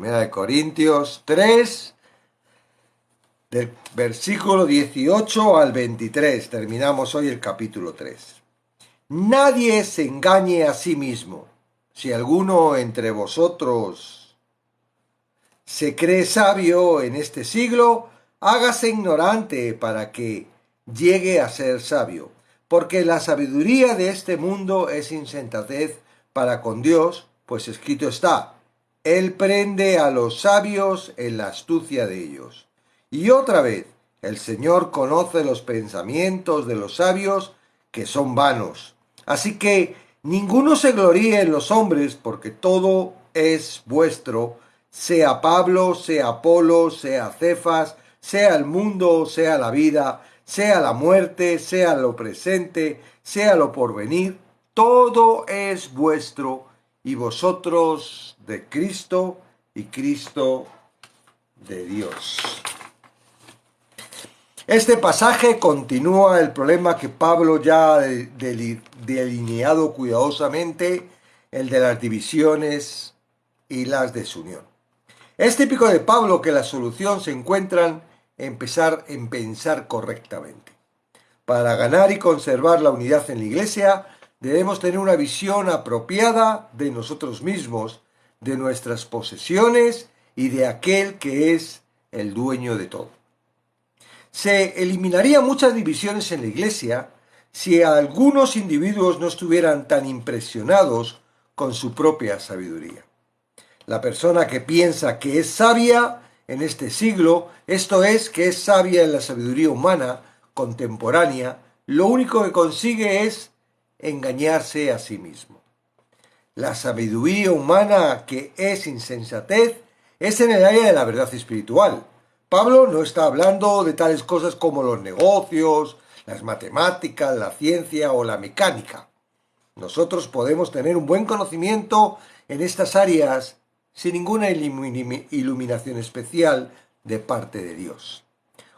Primera de Corintios 3, del versículo 18 al 23. Terminamos hoy el capítulo 3. Nadie se engañe a sí mismo. Si alguno entre vosotros se cree sabio en este siglo, hágase ignorante para que llegue a ser sabio. Porque la sabiduría de este mundo es insensatez para con Dios, pues escrito está: Él prende a los sabios en la astucia de ellos. Y otra vez, el Señor conoce los pensamientos de los sabios, que son vanos. Así que ninguno se gloríe en los hombres, porque todo es vuestro, sea Pablo, sea Apolo, sea Cefas, sea el mundo, sea la vida, sea la muerte, sea lo presente, sea lo porvenir, todo es vuestro, y vosotros de Cristo, y Cristo de Dios. Este pasaje continúa el problema que Pablo ya ha delineado cuidadosamente, el de las divisiones y las desunión. Es típico de Pablo que la solución se encuentra en pensar correctamente. Para ganar y conservar la unidad en la Iglesia, debemos tener una visión apropiada de nosotros mismos, de nuestras posesiones y de aquel que es el dueño de todo. Se eliminarían muchas divisiones en la Iglesia si algunos individuos no estuvieran tan impresionados con su propia sabiduría. La persona que piensa que es sabia en este siglo, esto es, que es sabia en la sabiduría humana contemporánea, lo único que consigue es engañarse a sí mismo. La sabiduría humana, que es insensatez, es en el área de la verdad espiritual. Pablo no está hablando de tales cosas como los negocios, las matemáticas, la ciencia o la mecánica. Nosotros podemos tener un buen conocimiento en estas áreas sin ninguna iluminación especial de parte de Dios.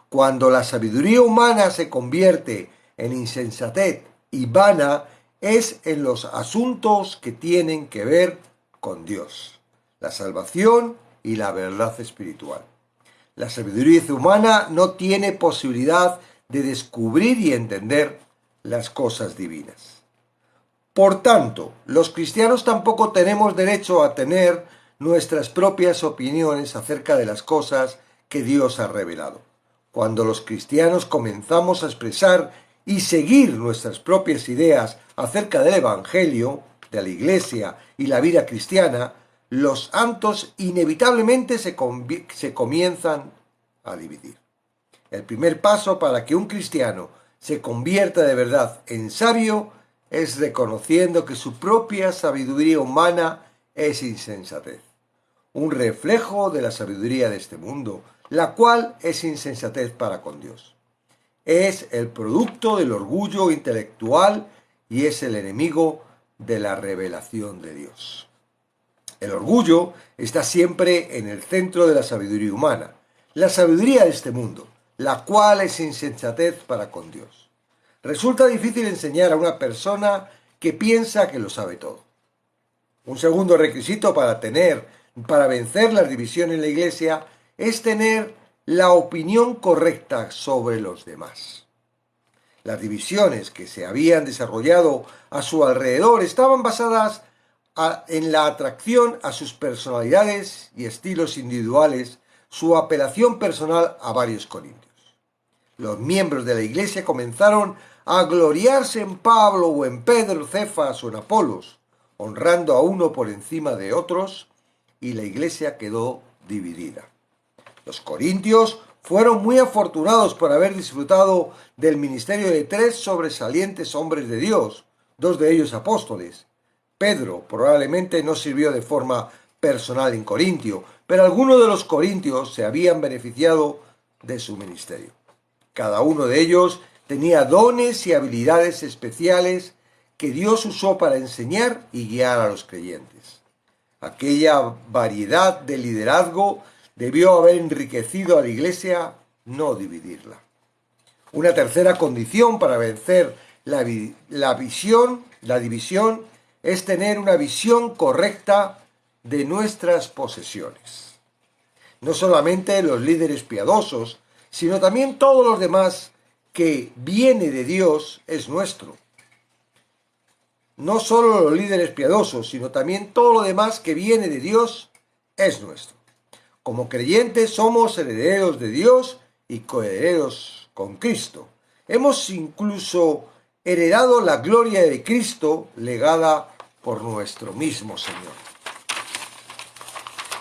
Cuando la sabiduría humana se convierte en insensatez y vana, es en los asuntos que tienen que ver con Dios, la salvación y la verdad espiritual. La sabiduría humana no tiene posibilidad de descubrir y entender las cosas divinas. Por tanto, los cristianos tampoco tenemos derecho a tener nuestras propias opiniones acerca de las cosas que Dios ha revelado. Cuando los cristianos comenzamos a expresar y seguir nuestras propias ideas acerca del Evangelio, de la Iglesia y la vida cristiana, los santos inevitablemente se comienzan a dividir. El primer paso para que un cristiano se convierta de verdad en sabio es reconociendo que su propia sabiduría humana es insensatez, un reflejo de la sabiduría de este mundo, la cual es insensatez para con Dios. Es el producto del orgullo intelectual y es el enemigo de la revelación de Dios. El orgullo está siempre en el centro de la sabiduría humana, la sabiduría de este mundo, la cual es insensatez para con Dios. Resulta difícil enseñar a una persona que piensa que lo sabe todo. Un segundo requisito para vencer las divisiones en la Iglesia es tener la opinión correcta sobre los demás. Las divisiones que se habían desarrollado a su alrededor estaban basadas en la atracción a sus personalidades y estilos individuales, su apelación personal a varios corintios. Los miembros de la Iglesia comenzaron a gloriarse en Pablo o en Pedro, Cefas o en Apolos, honrando a uno por encima de otros, y la Iglesia quedó dividida. Los corintios fueron muy afortunados por haber disfrutado del ministerio de 3 sobresalientes hombres de Dios, 2 de ellos apóstoles. Pedro probablemente no sirvió de forma personal en Corintio, pero algunos de los corintios se habían beneficiado de su ministerio. Cada uno de ellos tenía dones y habilidades especiales que Dios usó para enseñar y guiar a los creyentes. Aquella variedad de liderazgo debió haber enriquecido a la Iglesia, no dividirla. Una tercera condición para vencer la división es tener una visión correcta de nuestras posesiones. No solamente los líderes piadosos, sino también todos los demás que viene de Dios es nuestro. No solo los líderes piadosos, sino también todo lo demás que viene de Dios es nuestro. Como creyentes somos herederos de Dios y coherederos con Cristo. Hemos incluso heredado la gloria de Cristo legada por nuestro mismo Señor.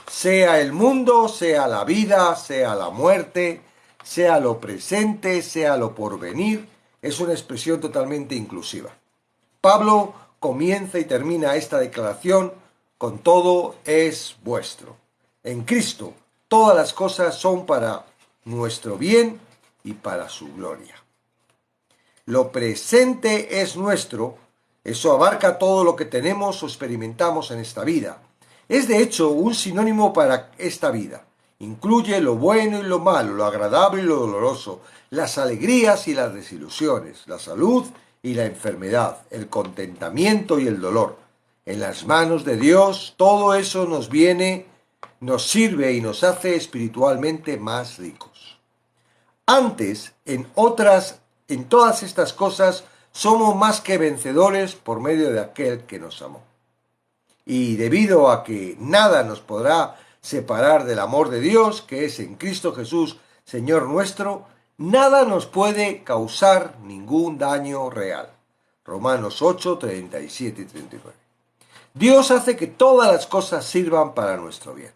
Sea el mundo, sea la vida, sea la muerte, sea lo presente, sea lo porvenir, es una expresión totalmente inclusiva. Pablo comienza y termina esta declaración con todo es vuestro. En Cristo todas las cosas son para nuestro bien y para su gloria. Lo presente es nuestro, eso abarca todo lo que tenemos o experimentamos en esta vida. Es de hecho un sinónimo para esta vida. Incluye lo bueno y lo malo, lo agradable y lo doloroso, las alegrías y las desilusiones, la salud y la enfermedad, el contentamiento y el dolor. En las manos de Dios todo eso nos viene, nos sirve y nos hace espiritualmente más ricos. Antes, en todas estas cosas, somos más que vencedores por medio de aquel que nos amó. Y debido a que nada nos podrá separar del amor de Dios, que es en Cristo Jesús, Señor nuestro, nada nos puede causar ningún daño real. Romanos 8, 37 y 39. Dios hace que todas las cosas sirvan para nuestro bien.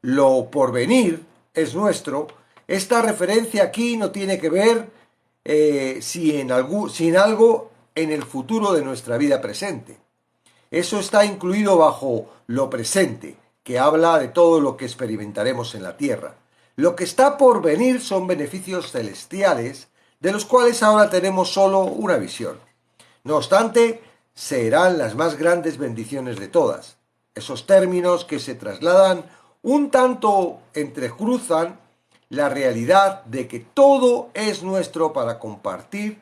Lo porvenir es nuestro. Esta referencia aquí no tiene que ver si en algo en el futuro de nuestra vida presente. Eso está incluido bajo lo presente, que habla de todo lo que experimentaremos en la tierra. Lo que está por venir son beneficios celestiales, de los cuales ahora tenemos solo una visión. No obstante, serán las más grandes bendiciones de todas. Esos términos que se trasladan un tanto entrecruzan la realidad de que todo es nuestro para compartir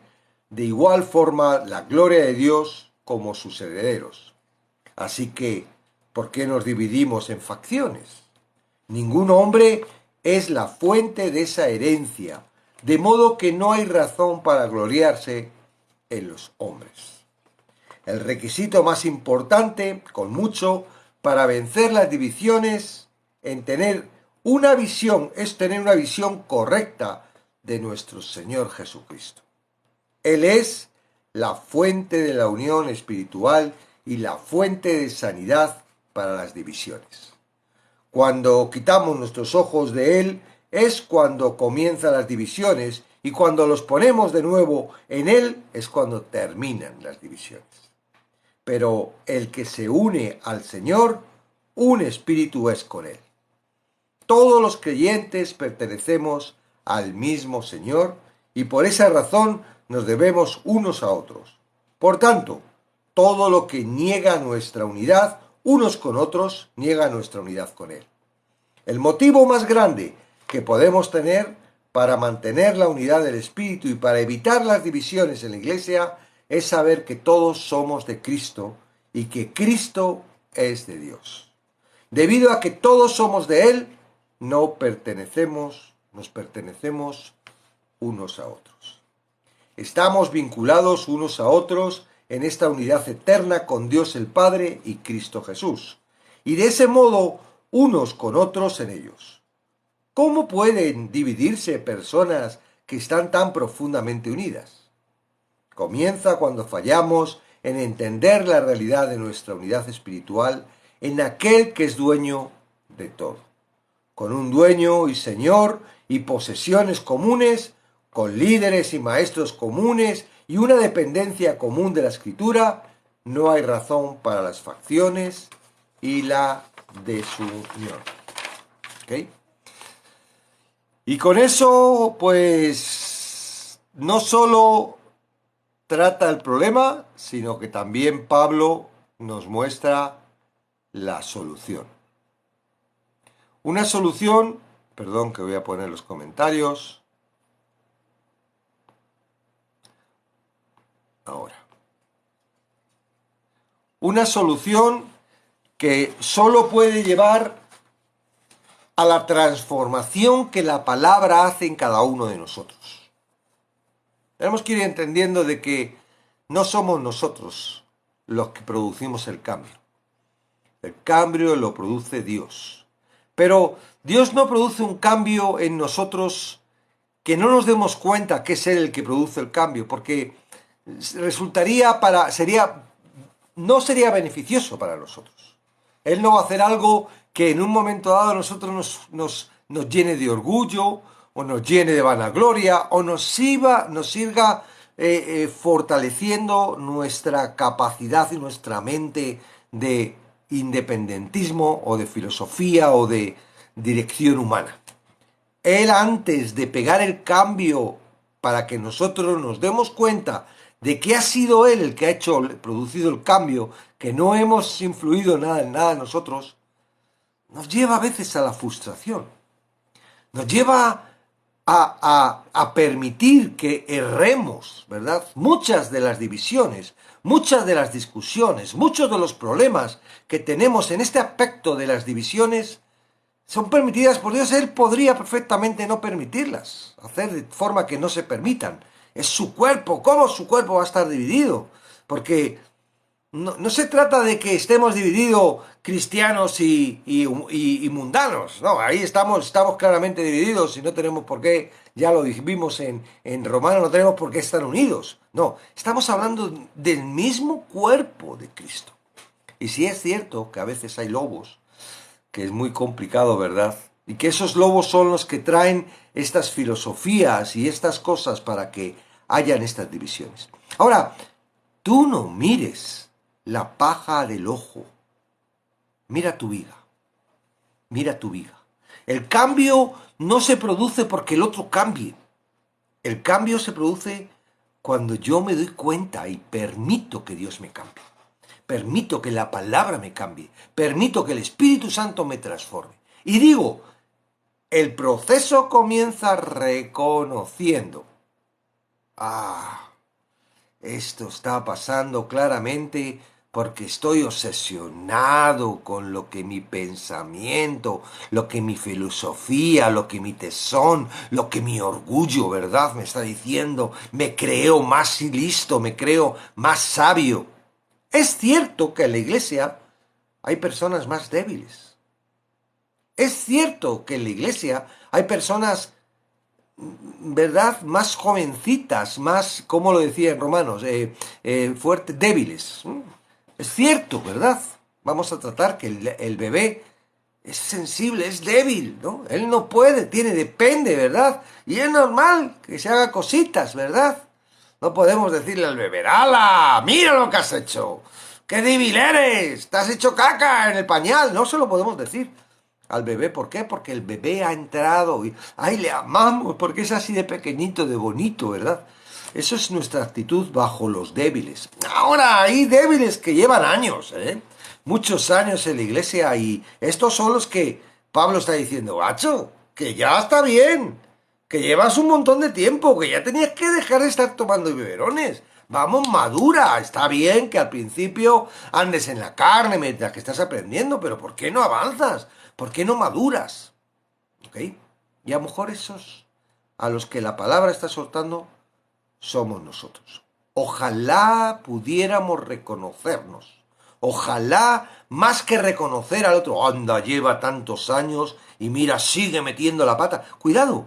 de igual forma la gloria de Dios como sus herederos. Así que, ¿por qué nos dividimos en facciones? Ningún hombre es la fuente de esa herencia, de modo que no hay razón para gloriarse en los hombres. El requisito más importante, con mucho, para vencer las divisiones en tener una visión, es tener una visión correcta de nuestro Señor Jesucristo. Él es la fuente de la unión espiritual y la fuente de sanidad para las divisiones. Cuando quitamos nuestros ojos de Él es cuando comienzan las divisiones y cuando los ponemos de nuevo en Él es cuando terminan las divisiones. Pero el que se une al Señor, un espíritu es con Él. Todos los creyentes pertenecemos al mismo Señor y por esa razón nos debemos unos a otros. Por tanto, todo lo que niega nuestra unidad unos con otros, niega nuestra unidad con Él. El motivo más grande que podemos tener para mantener la unidad del Espíritu y para evitar las divisiones en la Iglesia es saber que todos somos de Cristo y que Cristo es de Dios. Debido a que todos somos de Él, nos pertenecemos unos a otros. Estamos vinculados unos a otros en esta unidad eterna con Dios el Padre y Cristo Jesús, y de ese modo unos con otros en ellos. ¿Cómo pueden dividirse personas que están tan profundamente unidas? Comienza cuando fallamos en entender la realidad de nuestra unidad espiritual en aquel que es dueño de todo. Con un dueño y señor y posesiones comunes, con líderes y maestros comunes y una dependencia común de la Escritura, no hay razón para las facciones y la desunión. ¿Ok? Y con eso, pues, no solo trata el problema, sino que también Pablo nos muestra la solución. Una solución, perdón que voy a poner los comentarios. Ahora. Una solución que solo puede llevar a la transformación que la palabra hace en cada uno de nosotros. Tenemos que ir entendiendo de que no somos nosotros los que producimos el cambio. El cambio lo produce Dios. Pero Dios no produce un cambio en nosotros que no nos demos cuenta que es Él el que produce el cambio, porque no sería beneficioso para nosotros. Él no va a hacer algo que en un momento dado a nosotros nos llene de orgullo, o nos llene de vanagloria, o nos siga fortaleciendo nuestra capacidad y nuestra mente de independentismo, o de filosofía, o de dirección humana. Él, antes de pegar el cambio para que nosotros nos demos cuenta de que ha sido Él el que ha producido el cambio, que no hemos influido en nada nosotros, nos lleva a veces a la frustración. Nos lleva a permitir que erremos, ¿verdad? Muchas de las divisiones, muchas de las discusiones, muchos de los problemas que tenemos en este aspecto de las divisiones son permitidas por Dios. Él podría perfectamente no permitirlas, hacer de forma que no se permitan. Es su cuerpo. ¿Cómo su cuerpo va a estar dividido? Porque no se trata de que estemos divididos cristianos y mundanos. No, ahí estamos claramente divididos y no tenemos por qué, ya lo vimos en Romanos, no tenemos por qué estar unidos. No, estamos hablando del mismo cuerpo de Cristo. Y si es cierto que a veces hay lobos, que es muy complicado, ¿verdad? Y que esos lobos son los que traen estas filosofías y estas cosas para que hayan estas divisiones. Ahora, tú no mires la paja del ojo. Mira tu viga. Mira tu viga. El cambio no se produce porque el otro cambie. El cambio se produce cuando yo me doy cuenta y permito que Dios me cambie. Permito que la palabra me cambie. Permito que el Espíritu Santo me transforme. Y digo, el proceso comienza reconociendo. Esto está pasando claramente porque estoy obsesionado con lo que mi pensamiento, lo que mi filosofía, lo que mi tesón, lo que mi orgullo, ¿verdad?, me está diciendo. Me creo más listo, me creo más sabio. Es cierto que en la iglesia hay personas más débiles. Es cierto que en la iglesia hay personas, ¿verdad?, más jovencitas, más, como lo decía en Romanos, fuertes, débiles. Es cierto, ¿verdad? Vamos a tratar que el bebé es sensible, es débil, ¿no? Él no puede, depende, ¿verdad? Y es normal que se haga cositas, ¿verdad? No podemos decirle al bebé, ¡hala! ¡Mira lo que has hecho! ¡Qué débil eres! ¡Te has hecho caca en el pañal! No se lo podemos decir al bebé. ¿Por qué? Porque el bebé ha entrado y ¡ay, le amamos! Porque es así de pequeñito, de bonito, ¿verdad? Eso es nuestra actitud bajo los débiles. Ahora, hay débiles que llevan años, muchos años en la iglesia, y estos son los que Pablo está diciendo, ¡gacho! Que ya está bien, que llevas un montón de tiempo, que ya tenías que dejar de estar tomando biberones. Vamos, madura. Está bien que al principio andes en la carne mientras que estás aprendiendo, pero ¿por qué no avanzas? ¿Por qué no maduras? ¿Ok? Y a lo mejor esos a los que la palabra está soltando somos nosotros. Ojalá pudiéramos reconocernos. Ojalá, más que reconocer al otro, anda, lleva tantos años y mira, sigue metiendo la pata. Cuidado,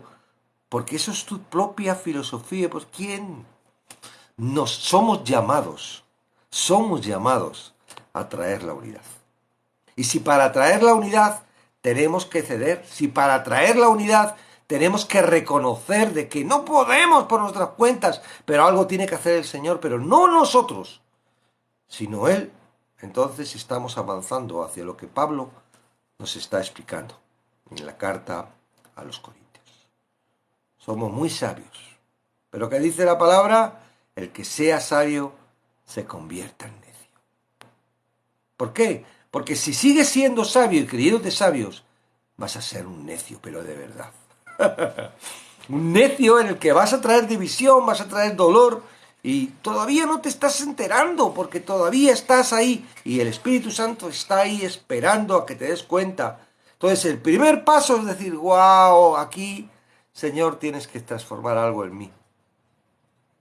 porque eso es tu propia filosofía. Pues ¿quién? Somos llamados a traer la unidad. Y si para traer la unidad tenemos que ceder, si para traer la unidad tenemos que reconocer de que no podemos por nuestras cuentas, pero algo tiene que hacer el Señor, pero no nosotros, sino Él, entonces estamos avanzando hacia lo que Pablo nos está explicando en la carta a los Corintios. Somos muy sabios, pero ¿qué dice la palabra? El que sea sabio se convierta en necio. ¿Por qué? Porque si sigues siendo sabio y creyéndote sabios, vas a ser un necio, pero de verdad. Un necio en el que vas a traer división, vas a traer dolor, y todavía no te estás enterando porque todavía estás ahí y el Espíritu Santo está ahí esperando a que te des cuenta Entonces el primer paso es decir, wow, aquí, Señor, tienes que transformar algo en mí.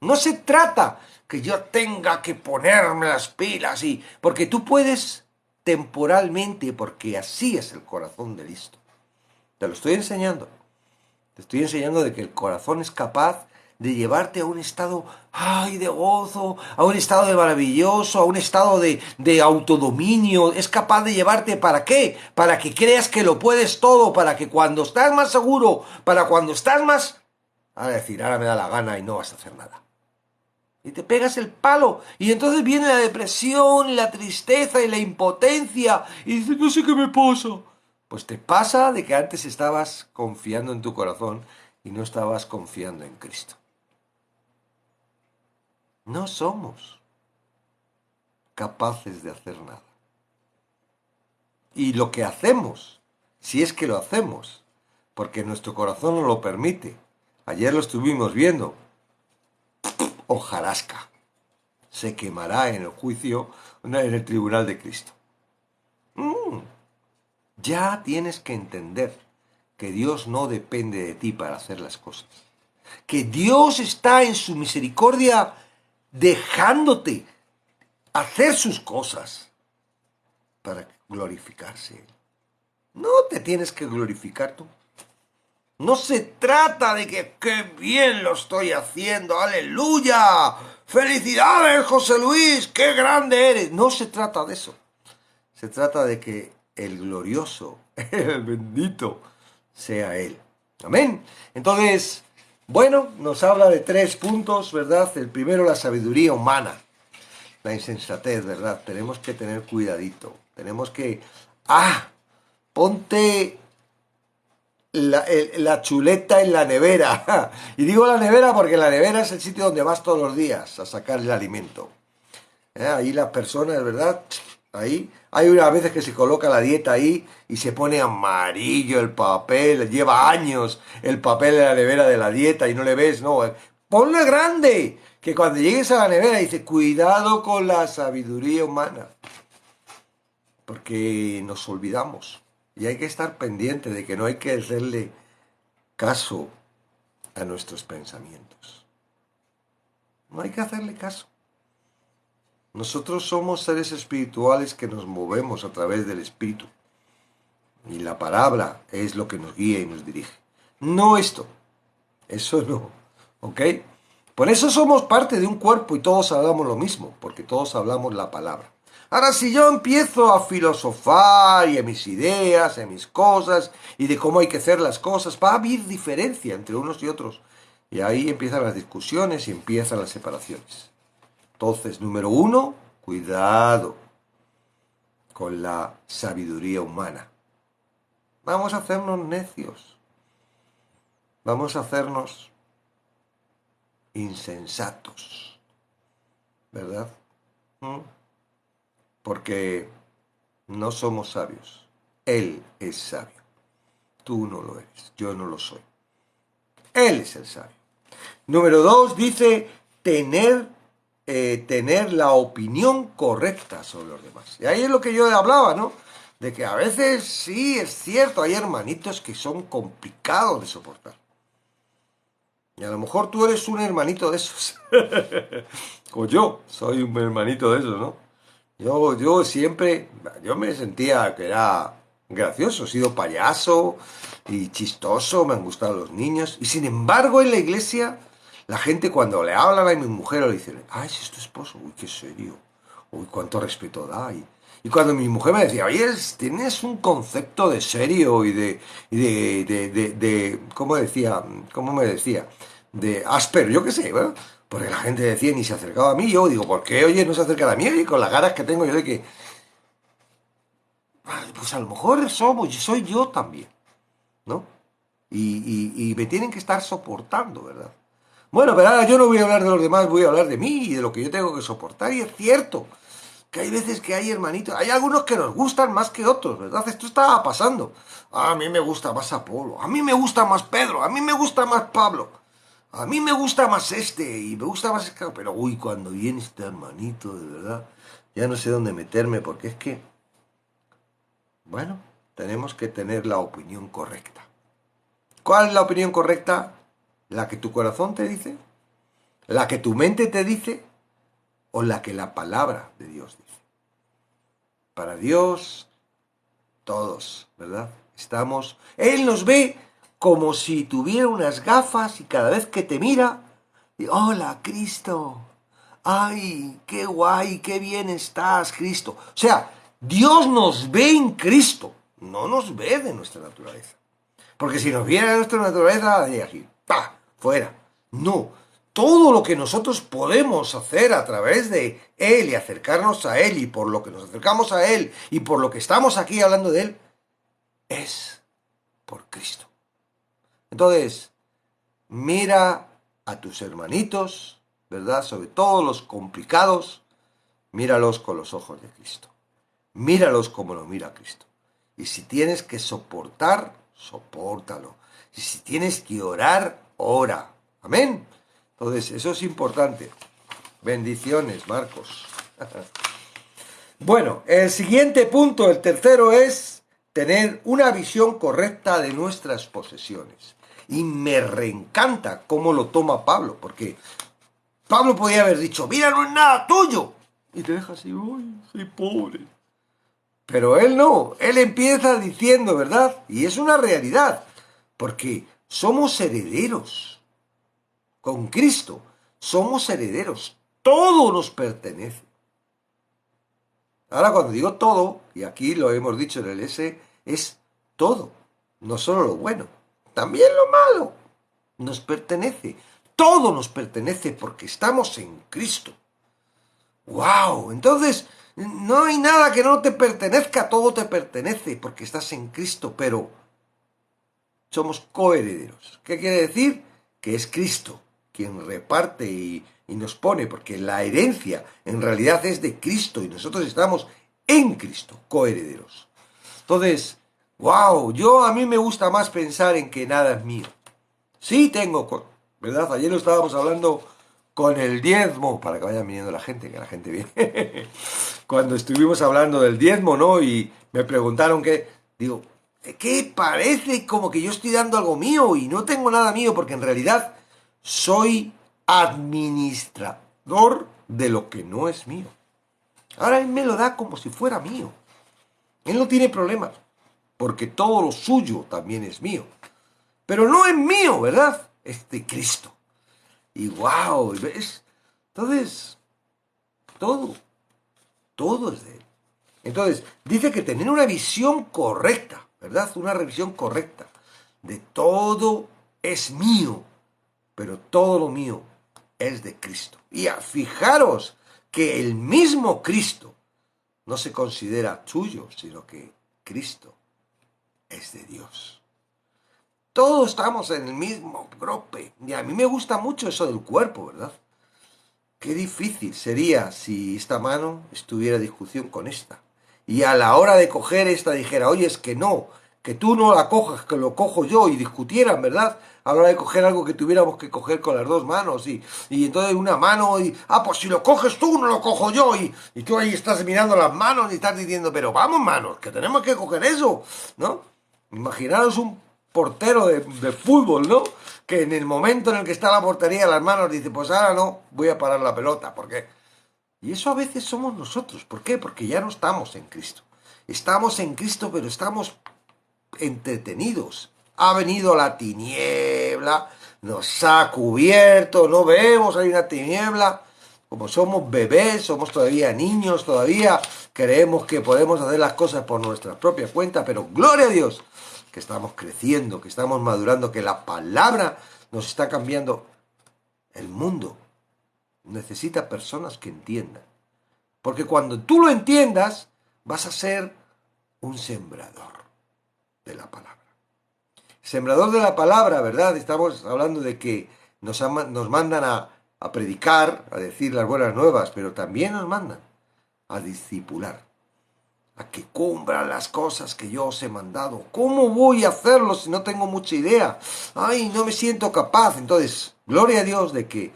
No se trata que yo tenga que ponerme las pilas y... Porque tú puedes temporalmente, porque así es el corazón de listo. Te lo estoy enseñando. Te estoy enseñando de que el corazón es capaz de llevarte a un estado, ay, de gozo, a un estado de maravilloso, a un estado de autodominio. Es capaz de llevarte, ¿para qué? Para que creas que lo puedes todo, para que cuando estás más seguro, para cuando estás más... A decir, ahora me da la gana y no vas a hacer nada. Y te pegas el palo. Y entonces viene la depresión, y la tristeza y la impotencia. Y dices, no sé qué me pasa. Pues te pasa de que antes estabas confiando en tu corazón y no estabas confiando en Cristo. No somos capaces de hacer nada. Y lo que hacemos, si es que lo hacemos, porque nuestro corazón nos lo permite. Ayer lo estuvimos viendo. Hojarasca. Se quemará en el juicio, en el tribunal de Cristo. Ya tienes que entender que Dios no depende de ti para hacer las cosas. Que Dios está en su misericordia dejándote hacer sus cosas para glorificarse. No te tienes que glorificar tú. No se trata de que qué bien lo estoy haciendo, aleluya, felicidades José Luis, qué grande eres. No se trata de eso. Se trata de que el glorioso, el bendito, sea Él. Amén. Entonces, bueno, nos habla de 3 puntos, ¿verdad? El primero, la sabiduría humana, la insensatez, ¿verdad? Tenemos que tener cuidadito. Tenemos que... ponte la chuleta en la nevera. Y digo la nevera porque la nevera es el sitio donde vas todos los días a sacar el alimento. Ahí las personas, ¿verdad? Ahí. Hay unas veces que se coloca la dieta ahí y se pone amarillo el papel. Lleva años el papel en la nevera de la dieta y no le ves, no. Ponle grande. Que cuando llegues a la nevera dice, cuidado con la sabiduría humana. Porque nos olvidamos. Y hay que estar pendiente de que no hay que hacerle caso a nuestros pensamientos. No hay que hacerle caso. Nosotros somos seres espirituales que nos movemos a través del Espíritu. Y la palabra es lo que nos guía y nos dirige. No esto. Eso no. ¿Ok? Por eso somos parte de un cuerpo y todos hablamos lo mismo, porque todos hablamos la palabra. Ahora, si yo empiezo a filosofar y a mis ideas, a mis cosas, y de cómo hay que hacer las cosas, va a haber diferencia entre unos y otros. Y ahí empiezan las discusiones y empiezan las separaciones. Entonces, número 1, cuidado con la sabiduría humana. Vamos a hacernos necios. Vamos a hacernos insensatos. ¿Verdad? Porque no somos sabios. Él es sabio. Tú no lo eres. Yo no lo soy. Él es el sabio. Número 2 dice tener la opinión correcta sobre los demás. Y ahí es lo que yo hablaba, ¿no? De que a veces sí es cierto, hay hermanitos que son complicados de soportar. Y a lo mejor tú eres un hermanito de esos. O yo soy un hermanito de esos, ¿no? Yo siempre, yo me sentía que era gracioso, he sido payaso y chistoso, me han gustado los niños. Y sin embargo en la iglesia, la gente cuando le hablan a mi mujer le dicen, ay, si es tu esposo, uy, qué serio, uy, cuánto respeto da. Y cuando mi mujer me decía, oye, tienes un concepto de serio y de ¿cómo decía? ¿Cómo me decía? De áspero, yo qué sé, ¿verdad? Porque la gente decía ni se acercaba a mí. Yo digo, ¿por qué, oye, no se acerca a mí? Y con las ganas que tengo yo de que... Pues a lo mejor soy yo también, ¿no? Y me tienen que estar soportando, ¿verdad? Bueno, pero ahora yo no voy a hablar de los demás, voy a hablar de mí y de lo que yo tengo que soportar. Y es cierto que hay veces que hay hermanitos, hay algunos que nos gustan más que otros, ¿verdad? Esto estaba pasando. A mí me gusta más Apolo, a mí me gusta más Pedro, a mí me gusta más Pablo. A mí me gusta más este y me gusta más este, pero uy, cuando viene este hermanito, de verdad, ya no sé dónde meterme porque es que, bueno, tenemos que tener la opinión correcta. ¿Cuál es la opinión correcta? ¿La que tu corazón te dice? ¿La que tu mente te dice? ¿O la que la palabra de Dios dice? Para Dios, todos, ¿verdad? Él nos ve como si tuviera unas gafas y cada vez que te mira, hola, Cristo. ¡Ay, qué guay, qué bien estás, Cristo! O sea, Dios nos ve en Cristo, no nos ve de nuestra naturaleza. Porque si nos viera de nuestra naturaleza, diría aquí, ¡pah! Fuera. No, todo lo que nosotros podemos hacer a través de Él y acercarnos a Él y por lo que nos acercamos a Él y por lo que estamos aquí hablando de Él, es por Cristo. Entonces, mira a tus hermanitos, ¿verdad? Sobre todo los complicados, míralos con los ojos de Cristo. Míralos como lo mira Cristo. Y si tienes que soportar, sopórtalo. Y si tienes que orar, ora. Amén. Entonces, eso es importante. Bendiciones, Marcos. Bueno, el siguiente punto, el tercero, es tener una visión correcta de nuestras posesiones. Y me reencanta cómo lo toma Pablo, porque Pablo podía haber dicho, mira, no es nada tuyo. Y te deja así, uy, soy pobre. Pero él no, él empieza diciendo, ¿verdad? Y es una realidad, porque somos herederos. Con Cristo somos herederos. Todo nos pertenece. Ahora cuando digo todo, y aquí lo hemos dicho en el S, es todo, no solo lo bueno, también lo malo nos pertenece. Todo nos pertenece porque estamos en Cristo. ¡Wow! Entonces, no hay nada que no te pertenezca, todo te pertenece porque estás en Cristo, pero somos coherederos. ¿Qué quiere decir? Que es Cristo quien reparte y nos pone, porque la herencia en realidad es de Cristo y nosotros estamos en Cristo, coherederos. Entonces, wow, a mí me gusta más pensar en que nada es mío. Sí tengo, ¿verdad? Ayer lo estábamos hablando con el diezmo, para que vayan viniendo la gente, que la gente viene. Cuando estuvimos hablando del diezmo, ¿no? Y me preguntaron digo, ¿qué parece como que yo estoy dando algo mío y no tengo nada mío? Porque en realidad soy administrador de lo que no es mío. Ahora Él me lo da como si fuera mío. Él no tiene problemas, porque todo lo suyo también es mío. Pero no es mío, ¿verdad? Es de Cristo. Y wow, ¿ves? Entonces, todo es de Él. Entonces, dice que tener una visión correcta, ¿verdad? Una revisión correcta de todo es mío, pero todo lo mío es de Cristo. Y fijaros que el mismo Cristo no se considera tuyo, sino que Cristo es de Dios. Todos estamos en el mismo grupo. Y a mí me gusta mucho eso del cuerpo, ¿verdad? Qué difícil sería si esta mano estuviera en discusión con esta. Y a la hora de coger esta dijera, oye, es que no, que tú no la cojas, que lo cojo yo, y discutieran, ¿verdad? A la hora de coger algo que tuviéramos que coger con las dos manos, y entonces una mano, pues si lo coges tú, no lo cojo yo, y tú ahí estás mirando las manos y estás diciendo, pero vamos manos, que tenemos que coger eso, ¿no? Imaginaros un portero de fútbol, ¿no? Que en el momento en el que está la portería en las manos dice, pues ahora no, voy a parar la pelota, ¿por qué? Y eso a veces somos nosotros, ¿por qué? Porque ya no estamos en Cristo. Estamos en Cristo, pero estamos entretenidos. Ha venido la tiniebla, nos ha cubierto, no vemos, hay una tiniebla. Como somos bebés, somos todavía niños, todavía creemos que podemos hacer las cosas por nuestra propia cuenta, pero gloria a Dios, que estamos creciendo, que estamos madurando, que la palabra nos está cambiando. El mundo necesita personas que entiendan. Porque cuando tú lo entiendas, vas a ser un sembrador de la palabra. Sembrador de la palabra, ¿verdad? Estamos hablando de que nos mandan a predicar, a decir las buenas nuevas, pero también nos mandan a discipular, a que cumplan las cosas que yo os he mandado. ¿Cómo voy a hacerlo si no tengo mucha idea? Ay, no me siento capaz. Entonces, gloria a Dios de que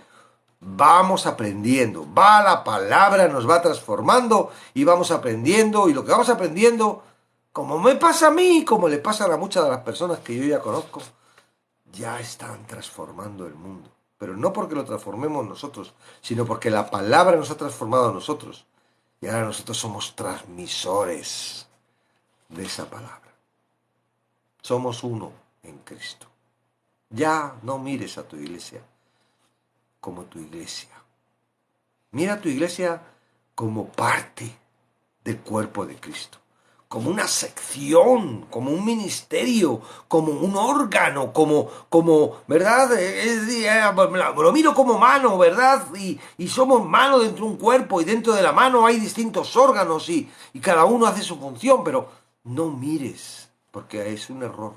vamos aprendiendo. La palabra nos va transformando y vamos aprendiendo. Y lo que vamos aprendiendo como me pasa a mí, como le pasan a muchas de las personas que yo ya conozco, ya están transformando el mundo. Pero no porque lo transformemos nosotros, sino porque la palabra nos ha transformado a nosotros. Y ahora nosotros somos transmisores de esa palabra. Somos uno en Cristo. Ya no mires a tu iglesia como tu iglesia. Mira a tu iglesia como parte del cuerpo de Cristo, como una sección, como un ministerio, como un órgano, ¿verdad? Lo miro como mano, ¿verdad? Y somos mano dentro de un cuerpo y dentro de la mano hay distintos órganos y cada uno hace su función, pero no mires, porque es un error,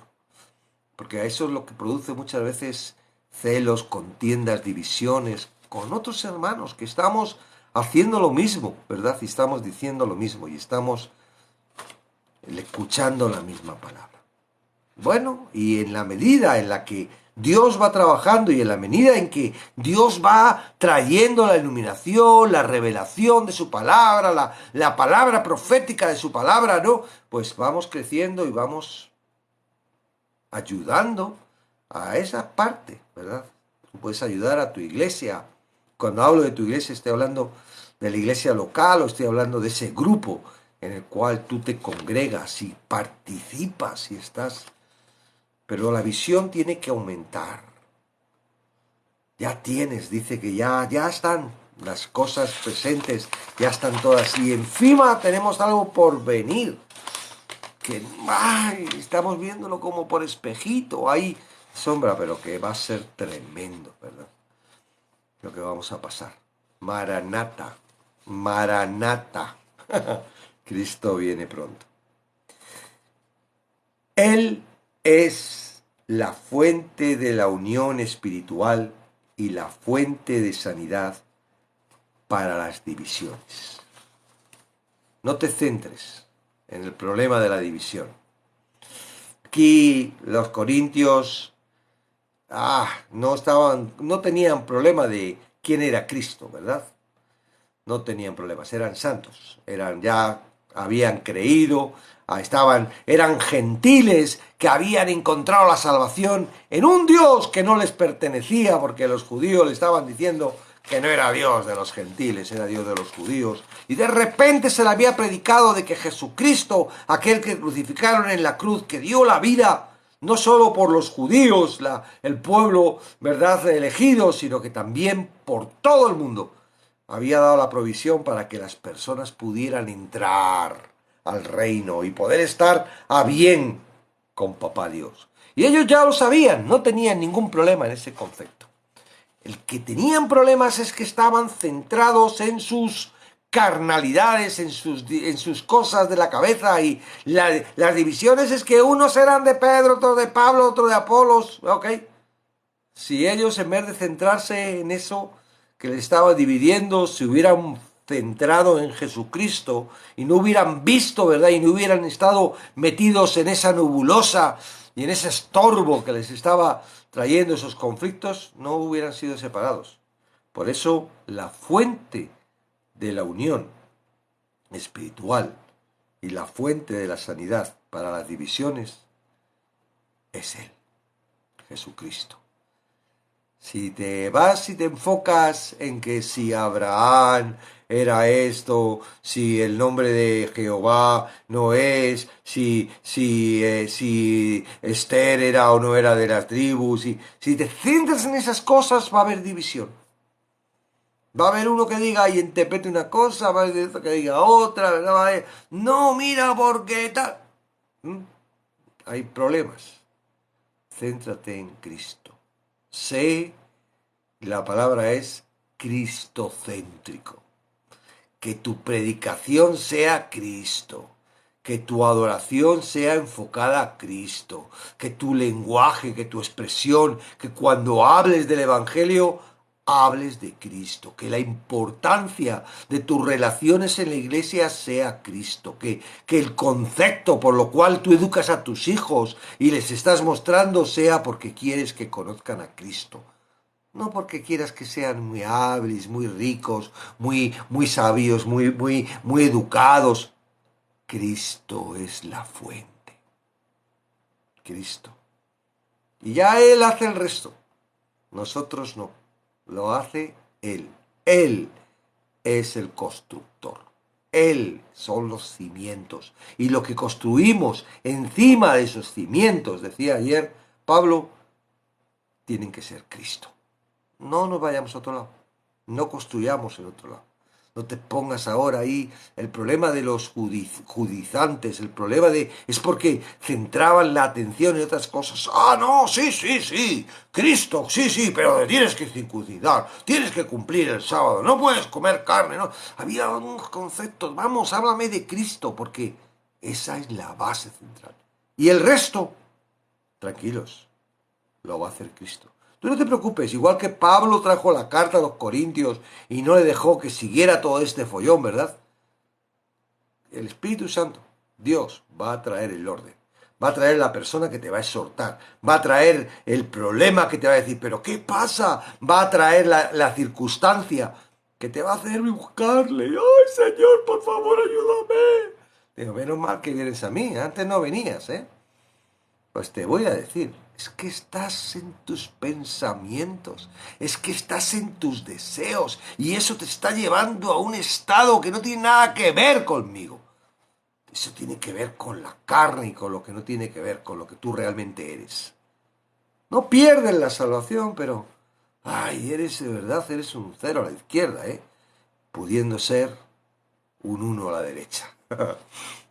porque a eso es lo que produce muchas veces celos, contiendas, divisiones con otros hermanos que estamos haciendo lo mismo, ¿verdad? Y estamos diciendo lo mismo y estamos escuchando la misma palabra. Bueno, y en la medida en la que Dios va trabajando y en la medida en que Dios va trayendo la iluminación, la revelación de su palabra, la palabra profética de su palabra, ¿no? Pues vamos creciendo y vamos ayudando a esa parte, ¿verdad? Tú puedes ayudar a tu iglesia. Cuando hablo de tu iglesia, estoy hablando de la iglesia local o estoy hablando de ese grupo en el cual tú te congregas y participas y estás. Pero la visión tiene que aumentar. Ya tienes, dice que ya están las cosas presentes, ya están todas. Y encima tenemos algo por venir. Que estamos viéndolo como por espejito, hay sombra, pero que va a ser tremendo, ¿verdad? Lo que vamos a pasar. Maranata, Maranata. Cristo viene pronto. Él es la fuente de la unión espiritual y la fuente de sanidad para las divisiones. No te centres en el problema de la división. Aquí los corintios no tenían problema de quién era Cristo, ¿verdad? No tenían problemas, eran santos, habían creído, eran gentiles que habían encontrado la salvación en un Dios que no les pertenecía, porque los judíos le estaban diciendo que no era Dios de los gentiles, era Dios de los judíos. Y de repente se le había predicado de que Jesucristo, aquel que crucificaron en la cruz, que dio la vida, no solo por los judíos, el pueblo, ¿verdad?, elegido, sino que también por todo el mundo, había dado la provisión para que las personas pudieran entrar al reino y poder estar a bien con Papá Dios. Y ellos ya lo sabían, no tenían ningún problema en ese concepto. El que tenían problemas es que estaban centrados en sus carnalidades, en sus cosas de la cabeza, y las divisiones es que unos eran de Pedro, otros de Pablo, otros de Apolos, ¿ok? Si ellos en vez de centrarse en eso que les estaba dividiendo, se hubieran centrado en Jesucristo y no hubieran visto, ¿verdad? Y no hubieran estado metidos en esa nebulosa y en ese estorbo que les estaba trayendo esos conflictos, no hubieran sido separados. Por eso la fuente de la unión espiritual y la fuente de la sanidad para las divisiones es Él, Jesucristo. Si te vas y te enfocas en que si Abraham era esto, si el nombre de Jehová no es, si Esther era o no era de las tribus, si te centras en esas cosas va a haber división. Va a haber uno que diga y interprete una cosa, va a haber otro que diga otra, ¿verdad? Va a haber, no, mira, porque tal. Hay problemas. Céntrate en Cristo. La palabra es cristocéntrico. Que tu predicación sea Cristo. Que tu adoración sea enfocada a Cristo. Que tu lenguaje, que tu expresión, que cuando hables del Evangelio, hables de Cristo. Que la importancia de tus relaciones en la iglesia sea Cristo. Que el concepto por lo cual tú educas a tus hijos y les estás mostrando sea porque quieres que conozcan a Cristo. No porque quieras que sean muy hábiles, muy ricos, muy sabios, muy educados. Cristo es la fuente. Cristo. Y ya Él hace el resto. Nosotros no. Lo hace Él. Él es el constructor. Él son los cimientos. Y lo que construimos encima de esos cimientos, decía ayer Pablo, tienen que ser Cristo. No nos vayamos a otro lado. No construyamos en otro lado. No te pongas ahora ahí el problema de los judizantes, el problema de... Es porque centraban la atención en otras cosas. Ah, no, sí, Cristo, sí, pero tienes que circuncidar, tienes que cumplir el sábado, no puedes comer carne, ¿no? Había unos conceptos, vamos, háblame de Cristo, porque esa es la base central. Y el resto, tranquilos, lo va a hacer Cristo. Tú no te preocupes, igual que Pablo trajo la carta a los Corintios y no le dejó que siguiera todo este follón, ¿verdad? El Espíritu Santo, Dios, va a traer el orden. Va a traer la persona que te va a exhortar. Va a traer el problema que te va a decir, ¿pero qué pasa? Va a traer la circunstancia que te va a hacer buscarle. ¡Ay, Señor, por favor, ayúdame! Digo, menos mal que vienes a mí. Antes no venías, ¿eh? Pues te voy a decir, es que estás en tus pensamientos, es que estás en tus deseos y eso te está llevando a un estado que no tiene nada que ver conmigo. Eso tiene que ver con la carne y con lo que no tiene que ver con lo que tú realmente eres. No pierdes la salvación, pero... Ay, eres de verdad, eres un 0 a la izquierda, ¿eh? Pudiendo ser un 1 a la derecha.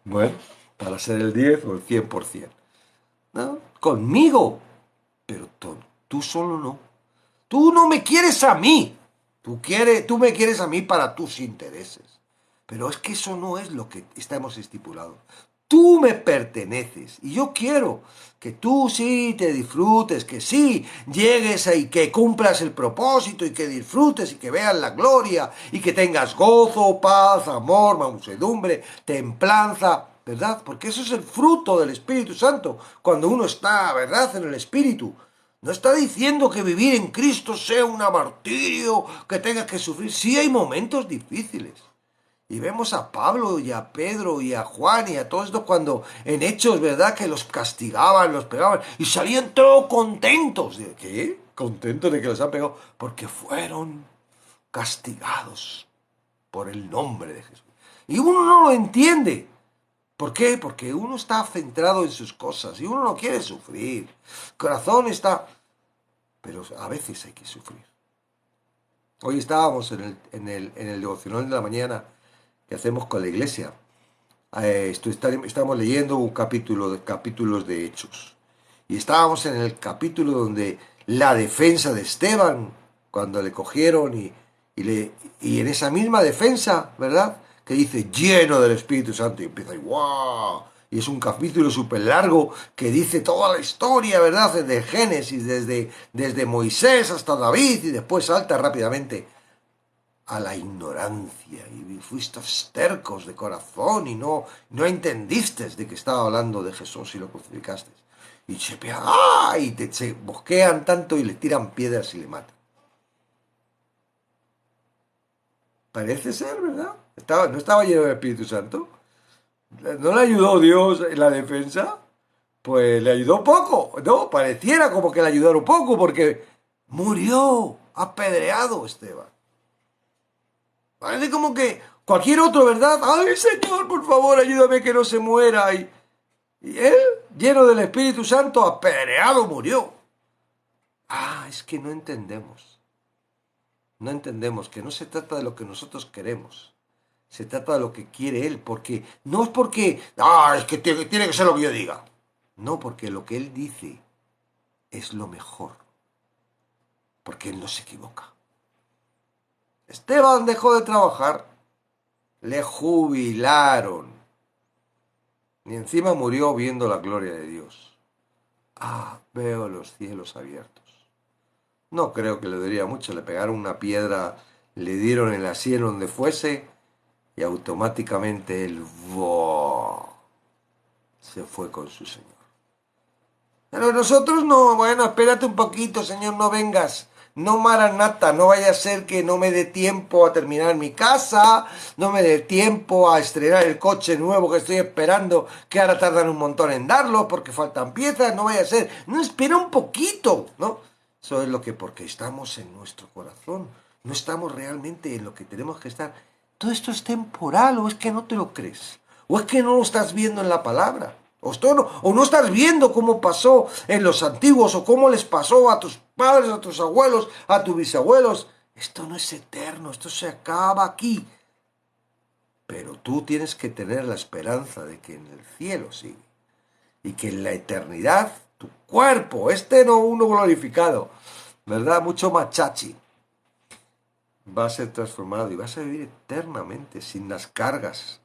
Bueno, para ser el 10 o el 100%. ¿No? Conmigo. Pero tú solo no. Tú no me quieres a mí. Tú me quieres a mí para tus intereses. Pero es que eso no es lo que estamos estipulado. Tú me perteneces y yo quiero que tú sí te disfrutes, que sí llegues ahí, que cumplas el propósito y que disfrutes y que veas la gloria y que tengas gozo, paz, amor, mansedumbre, templanza, ¿verdad? Porque eso es el fruto del Espíritu Santo cuando uno está, ¿verdad?, en el Espíritu. No está diciendo que vivir en Cristo sea un martirio, que tengas que sufrir. Sí hay momentos difíciles. Y vemos a Pablo y a Pedro y a Juan y a todos estos cuando en Hechos, ¿verdad?, que los castigaban, los pegaban y salían todos contentos. ¿De qué? ¿Contentos de que los han pegado? Porque fueron castigados por el nombre de Jesús. Y uno no lo entiende. ¿Por qué? Porque uno está centrado en sus cosas y uno no quiere sufrir. El corazón está... Pero a veces hay que sufrir. Hoy estábamos en el devocional de la mañana que hacemos con la iglesia. Estamos leyendo un capítulos de Hechos. Y estábamos en el capítulo donde la defensa de Esteban, cuando le cogieron y en esa misma defensa, ¿verdad?, que dice lleno del Espíritu Santo y empieza y ¡guau! Y es un capítulo súper largo que dice toda la historia, ¿verdad?, desde Génesis, desde Moisés hasta David y después salta rápidamente a la ignorancia y fuisteis tercos de corazón y no entendiste de que estaba hablando de Jesús y lo crucificaste. Y se bosquean tanto y le tiran piedras y le matan. Parece ser, ¿verdad? ¿No estaba lleno del Espíritu Santo? ¿No le ayudó Dios en la defensa? Pues le ayudó poco. No, pareciera como que le ayudaron poco porque murió apedreado Esteban. Parece como que cualquier otro, ¿verdad? ¡Ay, Señor, por favor, ayúdame que no se muera! Y él, lleno del Espíritu Santo, apedreado, murió. Es que no entendemos. No entendemos que no se trata de lo que nosotros queremos. Se trata de lo que quiere Él, porque no es porque, es que tiene que ser lo que yo diga. No, porque lo que Él dice es lo mejor. Porque Él no se equivoca. Esteban dejó de trabajar, le jubilaron y encima murió viendo la gloria de Dios. Veo los cielos abiertos. No creo que le daría mucho, le pegaron una piedra, le dieron en la sien donde fuese y automáticamente él se fue con su Señor. Pero nosotros no, bueno, espérate un poquito, Señor, no vengas. no maranata, no vaya a ser que no me dé tiempo a terminar mi casa, no me dé tiempo a estrenar el coche nuevo que estoy esperando, que ahora tardan un montón en darlo porque faltan piezas, no vaya a ser, no, espera un poquito, ¿no? Eso es lo que, porque estamos en nuestro corazón, no estamos realmente en lo que tenemos que estar. Todo esto es temporal, o es que no te lo crees, o es que no lo estás viendo en la palabra. O no estás viendo cómo pasó en los antiguos, o cómo les pasó a tus padres, a tus abuelos, a tus bisabuelos. Esto no es eterno, esto se acaba aquí. Pero tú tienes que tener la esperanza de que en el cielo sí. Y que en la eternidad, tu cuerpo, no uno glorificado, ¿verdad? Mucho más chachi, va a ser transformado y vas a vivir eternamente sin las cargas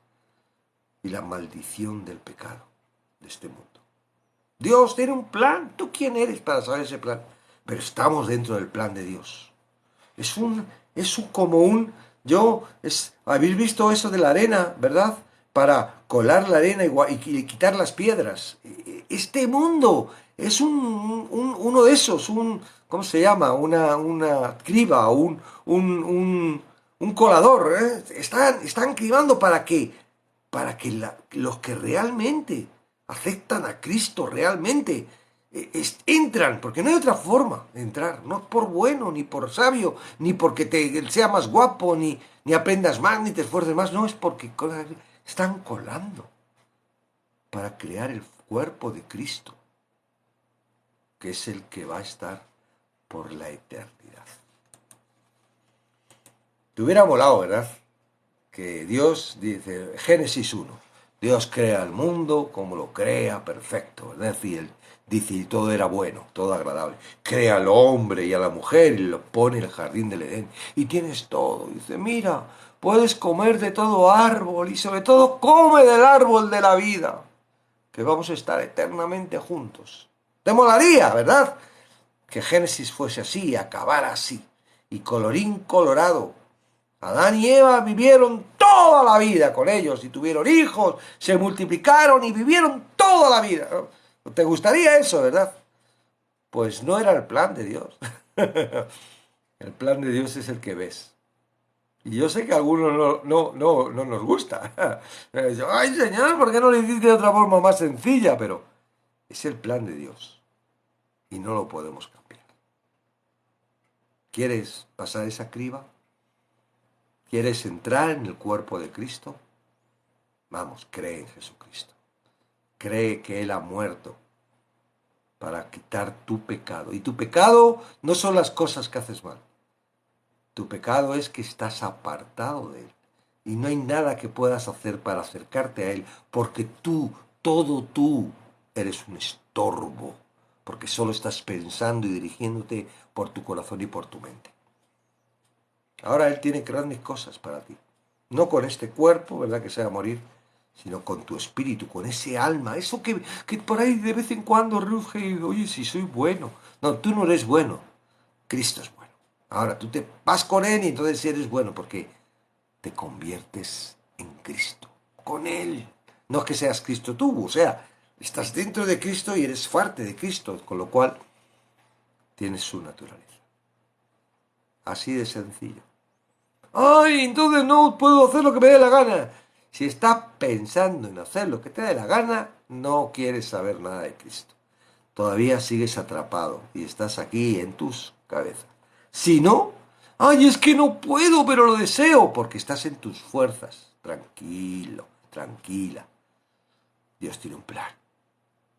y la maldición del pecado de este mundo. Dios tiene un plan. ¿Tú quién eres para saber ese plan? Pero estamos dentro del plan de Dios. Habéis visto eso de la arena, ¿verdad? Para colar la arena y quitar las piedras. Este mundo es uno de esos, ¿cómo se llama? Una criba, un colador, ¿eh? Están cribando para que los que realmente aceptan a Cristo realmente entran, porque no hay otra forma de entrar, no por bueno, ni por sabio, ni porque sea más guapo, ni aprendas más, ni te esfuerces más, no, es porque están colando para crear el cuerpo de Cristo, que es el que va a estar por la eternidad. Te hubiera molado, ¿verdad? Que Dios dice, Génesis 1, Dios crea el mundo como lo crea, perfecto, ¿verdad? Dice, y todo era bueno, todo agradable. Crea al hombre y a la mujer y lo pone en el jardín del Edén. Y tienes todo. Dice, mira, puedes comer de todo árbol y sobre todo come del árbol de la vida, que vamos a estar eternamente juntos. Te molaría, ¿verdad? Que Génesis fuese así, acabara así. Y colorín colorado, Adán y Eva vivieron toda la vida con ellos y tuvieron hijos, se multiplicaron y vivieron toda la vida. ¿Te gustaría eso, verdad? Pues no era el plan de Dios. El plan de Dios es el que ves. Y yo sé que a algunos no nos gusta. Ay, Señor, ¿por qué no lo hiciste de otra forma más sencilla? Pero es el plan de Dios y no lo podemos cambiar. ¿Quieres pasar esa criba? ¿Quieres entrar en el cuerpo de Cristo? Vamos, cree en Jesucristo. Cree que Él ha muerto para quitar tu pecado. Y tu pecado no son las cosas que haces mal. Tu pecado es que estás apartado de Él. Y no hay nada que puedas hacer para acercarte a Él, porque todo tú, eres un estorbo. Porque solo estás pensando y dirigiéndote por tu corazón y por tu mente. Ahora Él tiene grandes cosas para ti. No con este cuerpo, ¿verdad? Que sea morir, sino con tu espíritu, con ese alma. Eso que por ahí de vez en cuando ruge y oye, si soy bueno. No, tú no eres bueno. Cristo es bueno. Ahora tú te vas con Él y entonces eres bueno porque te conviertes en Cristo. Con Él. No es que seas Cristo tú, o sea, estás dentro de Cristo y eres parte de Cristo, con lo cual tienes su naturaleza. Así de sencillo. ¡Ay! Entonces no puedo hacer lo que me dé la gana. Si estás pensando en hacer lo que te dé la gana, no quieres saber nada de Cristo. Todavía sigues atrapado y estás aquí en tus cabezas. Si no, ¡ay! Es que no puedo, pero lo deseo, porque estás en tus fuerzas. Tranquilo, tranquila. Dios tiene un plan.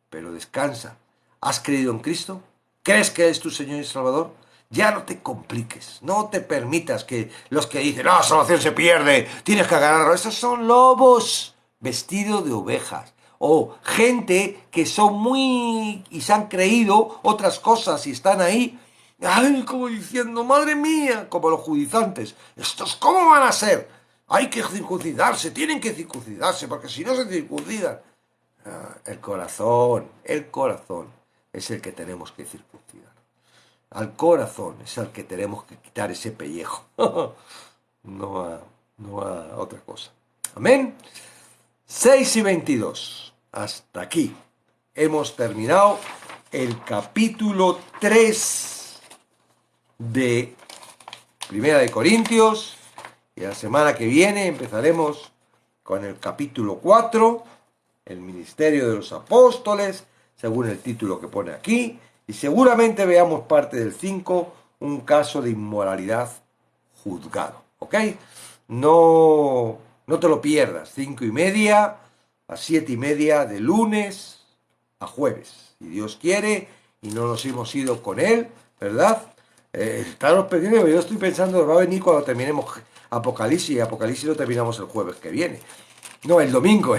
Pero descansa. ¿Has creído en Cristo? ¿Crees que es tu Señor y Salvador? Ya no te compliques, no te permitas que los que dicen, la salvación se pierde, tienes que agarrarlo. Esos son lobos vestidos de ovejas. O gente que son muy y se han creído otras cosas y están ahí, ay, como diciendo, madre mía, como los judaizantes. ¿Estos cómo van a ser? Hay que circuncidarse, tienen que circuncidarse, porque si no se circuncidan. El corazón es el que tenemos que circuncidar. Al corazón es al que tenemos que quitar ese pellejo, no a otra cosa. Amén. 6:22. Hasta aquí. Hemos terminado el capítulo 3 de Primera de Corintios. Y la semana que viene empezaremos con el capítulo 4, el ministerio de los apóstoles, según el título que pone aquí. Y seguramente veamos parte del 5, un caso de inmoralidad juzgado. ¿Ok? No te lo pierdas. 5:30 a 7:30 de lunes a jueves. Si Dios quiere y no nos hemos ido con él, ¿verdad? Estaros pendientes, yo estoy pensando que va a venir cuando terminemos Apocalipsis. Y Apocalipsis lo terminamos el jueves que viene. No, el domingo.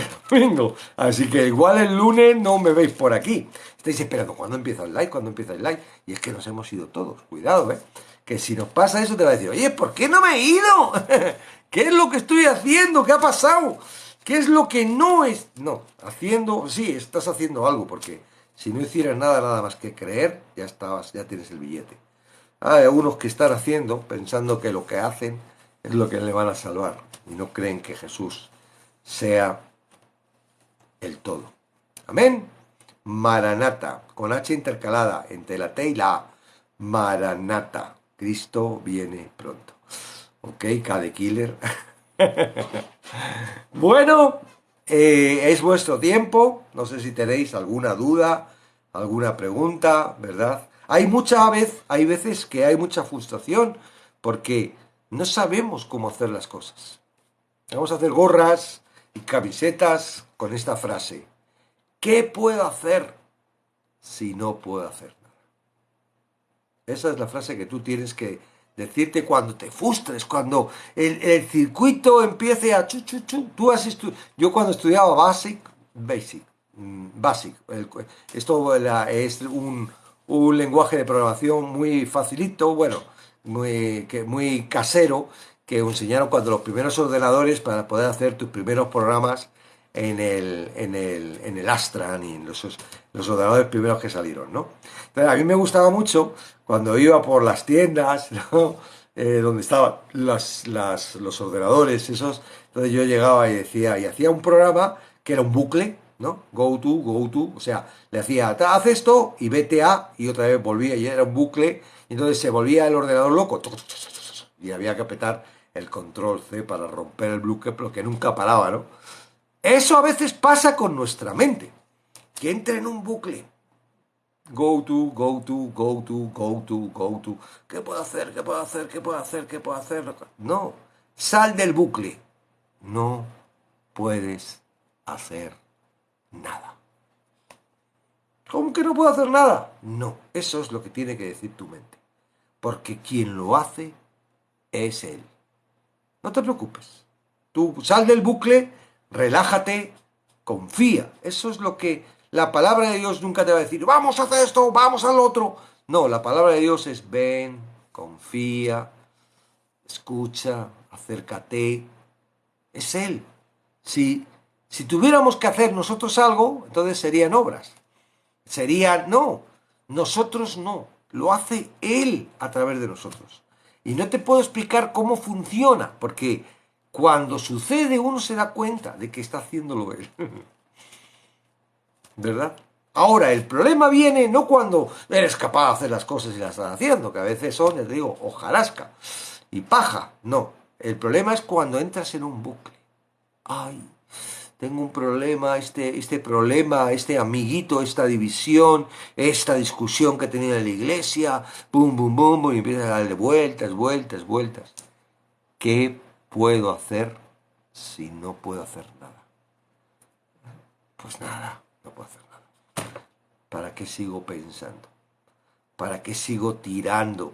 Así que igual el lunes no me veis por aquí. Estáis esperando, ¿cuándo empieza el live? ¿Cuándo empieza el live? Y es que nos hemos ido todos. Cuidado, ¿eh? Que si nos pasa eso te va a decir, oye, ¿por qué no me he ido? ¿Qué es lo que estoy haciendo? ¿Qué ha pasado? ¿Qué es lo que no es? No, haciendo, sí, estás haciendo algo, porque si no hicieras nada más que creer, ya estabas, ya tienes el billete. Hay algunos que están haciendo, pensando que lo que hacen es lo que le van a salvar, y no creen que Jesús sea el todo. Amén. Maranata, con H intercalada entre la T y la A. Maranata. Cristo viene pronto. Ok, K Killer. Bueno, es vuestro tiempo. No sé si tenéis alguna duda, alguna pregunta, ¿verdad? Hay veces que hay mucha frustración porque no sabemos cómo hacer las cosas. Vamos a hacer gorras y camisetas con esta frase. ¿Qué puedo hacer si no puedo hacer nada? Esa es la frase que tú tienes que decirte cuando te frustres, cuando el circuito empiece a chu, chu, chu. Yo cuando estudiaba Basic, esto es un lenguaje de programación muy facilito, bueno, muy casero, que enseñaron cuando los primeros ordenadores para poder hacer tus primeros programas en el Astran y en los ordenadores primeros que salieron, ¿no? Pero a mí me gustaba mucho cuando iba por las tiendas, ¿no? Donde estaban los ordenadores esos. Entonces yo llegaba y decía, y hacía un programa que era un bucle, ¿no? Go to, o sea, le hacía, haz esto y vete a, y otra vez volvía, y era un bucle, y entonces se volvía el ordenador loco, y había que apretar el control C para romper el bucle, pero que nunca paraba, ¿no? Eso a veces pasa con nuestra mente, que entra en un bucle. Go to, go to, go to, go to, go to. ¿Qué puedo hacer? ¿Qué puedo hacer? ¿Qué puedo hacer? ¿Qué puedo hacer? No, sal del bucle. No puedes hacer nada. ¿Cómo que no puedo hacer nada? No, eso es lo que tiene que decir tu mente. Porque quien lo hace es él. No te preocupes. Tú sal del bucle, relájate, confía. Eso es lo que la palabra de Dios nunca te va a decir, vamos a hacer esto, vamos al otro. No, la palabra de Dios es ven, confía, escucha, acércate. Es Él. Si tuviéramos que hacer nosotros algo, entonces serían obras. No, nosotros no. Lo hace Él a través de nosotros. Y no te puedo explicar cómo funciona, porque cuando sucede uno se da cuenta de que está haciéndolo Él. ¿Verdad? Ahora, el problema viene no cuando eres capaz de hacer las cosas y las estás haciendo, que a veces son, les digo, hojarasca y paja. No, el problema es cuando entras en un bucle. Ay, tengo un problema, este amiguito, esta división, esta discusión que he tenido en la iglesia, bum, bum, bum, bum, y empiezas a darle vueltas. ¿Qué puedo hacer si no puedo hacer nada? Pues nada, no puedo hacer nada. ¿Para qué sigo pensando? ¿Para qué sigo tirando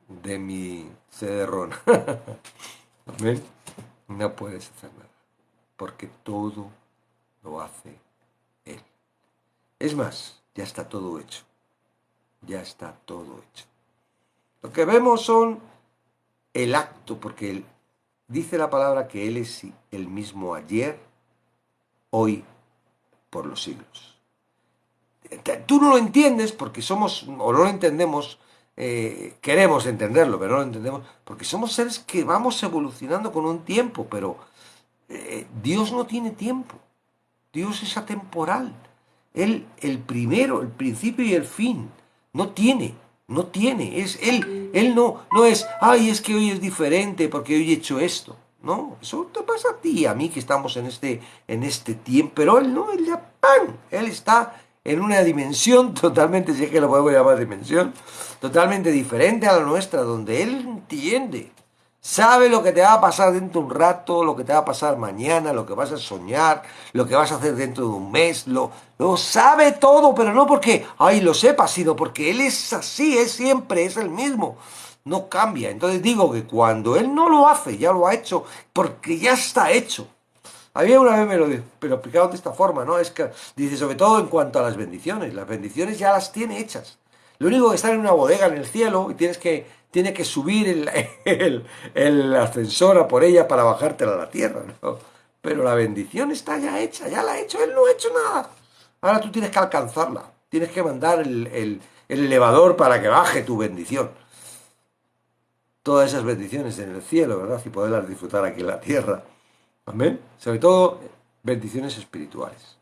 de mi CD-ROM? ¿Ven? No puedes hacer nada. Porque todo lo hace Él. Es más, ya está todo hecho. Ya está todo hecho. Lo que vemos son el acto, porque dice la palabra que Él es el mismo ayer, hoy, por los siglos. Tú no lo entiendes porque somos, o no lo entendemos, queremos entenderlo, pero no lo entendemos, porque somos seres que vamos evolucionando con un tiempo, pero Dios no tiene tiempo. Dios es atemporal. Él, el primero, el principio y el fin, no tiene. No tiene, es él no es, ay, es que hoy es diferente porque hoy he hecho esto. No, eso te pasa a ti y a mí que estamos en este tiempo, pero él no, él ya, ¡pam! Él está en una dimensión totalmente, si es que lo podemos llamar dimensión, totalmente diferente a la nuestra, donde él entiende. Sabe lo que te va a pasar dentro de un rato, lo que te va a pasar mañana, lo que vas a soñar, lo que vas a hacer dentro de un mes, lo sabe todo, pero no porque, ay, lo sepa, sino porque Él es así, es siempre, es el mismo, no cambia. Entonces digo que cuando Él no lo hace, ya lo ha hecho, porque ya está hecho. Había una vez me lo explicaron de esta forma, ¿no? Es que, dice, sobre todo en cuanto a las bendiciones ya las tiene hechas. Lo único que está en una bodega en el cielo y tiene que subir el ascensor a por ella para bajártela a la tierra, ¿no? Pero la bendición está ya hecha, ya la ha hecho, él no ha hecho nada. Ahora tú tienes que alcanzarla, tienes que mandar el elevador para que baje tu bendición. Todas esas bendiciones en el cielo, ¿verdad? Y poderlas disfrutar aquí en la tierra. Amén. Sobre todo, bendiciones espirituales.